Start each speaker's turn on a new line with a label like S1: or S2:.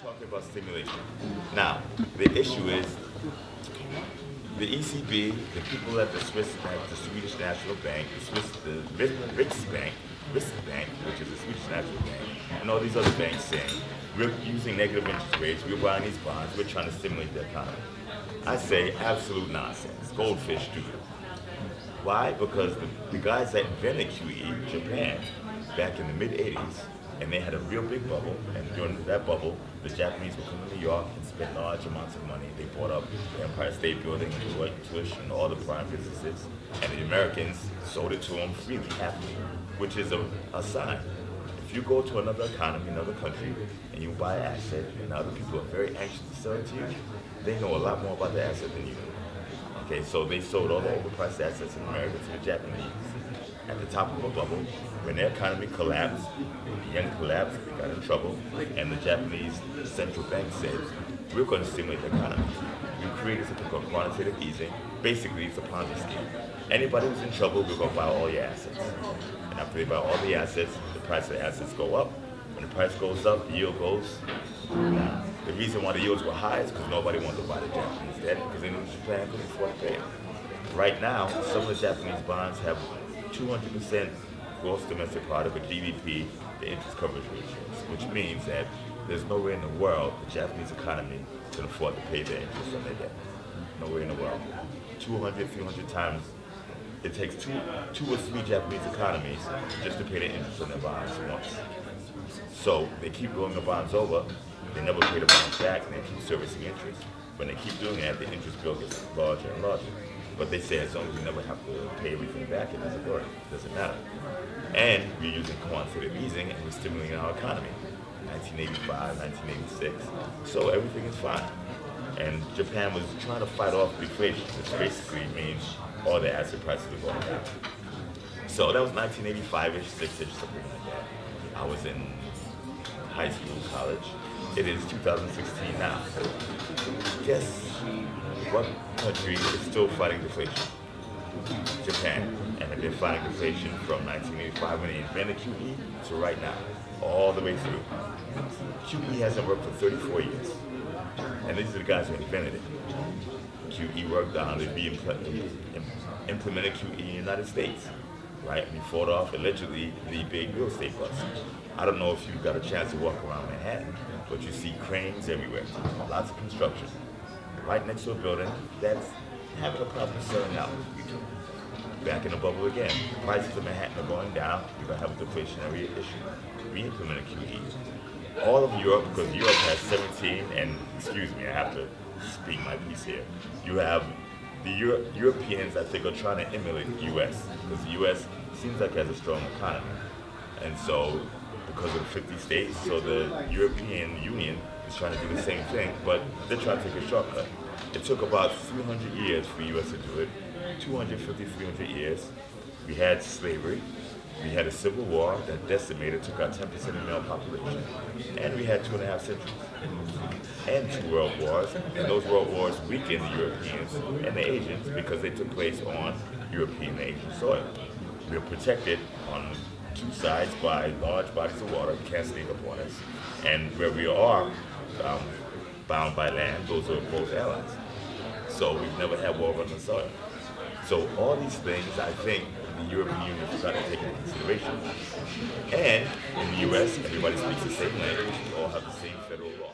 S1: talking about stimulation. Now, the issue is the ECB, the people at the Swiss Bank, the Swedish National Bank, the Riksbank, which is the Swedish National Bank, and all these other banks saying, we're using negative interest rates, we're buying these bonds, we're trying to stimulate the economy. I say absolute nonsense. Goldfish do. Why? Because the guys that invented QE, Japan, back in the mid-80s, and they had a real big bubble, and during that bubble, the Japanese would come to New York and spend large amounts of money. They bought up the Empire State Building, Tush, and all the prime businesses, and the Americans sold it to them freely, happily, which is a sign. If you go to another economy, another country, and you buy an asset, and other people are very anxious to sell it to you, they know a lot more about the asset than you do. Okay, so they sold all the overpriced assets in America to the Japanese at the top of a bubble. When their economy collapsed, the yen collapsed, they got in trouble, and the Japanese central bank said, we're going to stimulate the economy. We created something called quantitative easing. Basically, it's a Ponzi scheme. Anybody who's in trouble, we're going to buy all your assets. And after they buy all the assets, the price of the assets go up. When the price goes up, the yield goes down. The reason why the yields were high is because nobody wanted to buy the Japanese debt because they knew Japan couldn't afford to pay it. Right now, some of the Japanese bonds have 200% gross domestic product, or GDP, the interest coverage ratios, which means that there's nowhere in the world the Japanese economy can afford to pay their interest on their debt. Nowhere in the world. 200, 300 times. It takes two or three Japanese economies just to pay their interest on their bonds once. So they keep rolling the bonds over, they never pay the bonds back, and they keep servicing interest. When they keep doing that, the interest bill gets larger and larger. But they say as long as we never have to pay everything back, it doesn't work. It doesn't matter. And we're using quantitative easing, and we're stimulating our economy. 1985, 1986. So everything is fine. And Japan was trying to fight off deflation, which basically means all the asset prices are going down. So that was 1985-ish, 6-ish, something like that. I was in high school, college. It is 2016 now. Guess what country is still fighting deflation? Japan. And they've been fighting deflation from 1985 when they invented QE to right now, all the way through. QE hasn't worked for 34 years. And these are the guys who invented it. QE worked on the implemented QE in the United States. Right? We fought off allegedly the big real estate bust. I don't know if you got a chance to walk around Manhattan, but you see cranes everywhere. Lots of construction. Right next to a building that's having a problem selling out. Back in the bubble again. Prices in Manhattan are going down. You're going to have a deflationary issue. We implemented QE. All of Europe, because Europe has 17, and excuse me, I have to speak my piece here. You have the Europeans, I think, are trying to emulate the U.S. because the U.S. seems like it has a strong economy. And so, because of the 50 states, so the European Union is trying to do the same thing, but they're trying to take a shortcut. It took about 300 years for the U.S. to do it, 250, 300 years. We had slavery, we had a civil war that decimated, took out 10% of the male population, and we had 2.5 centuries, and 2 world wars, and those world wars weakened the Europeans and the Asians because they took place on European and Asian soil. We were protected on 2 sides by large bodies of water, can't sneak up on us, and where we are bound by land, those are both allies. So we've never had war on the soil. So all these things, I think, the European Union forgot to take into consideration. And in the U.S., everybody speaks the same language. We all have the same federal law.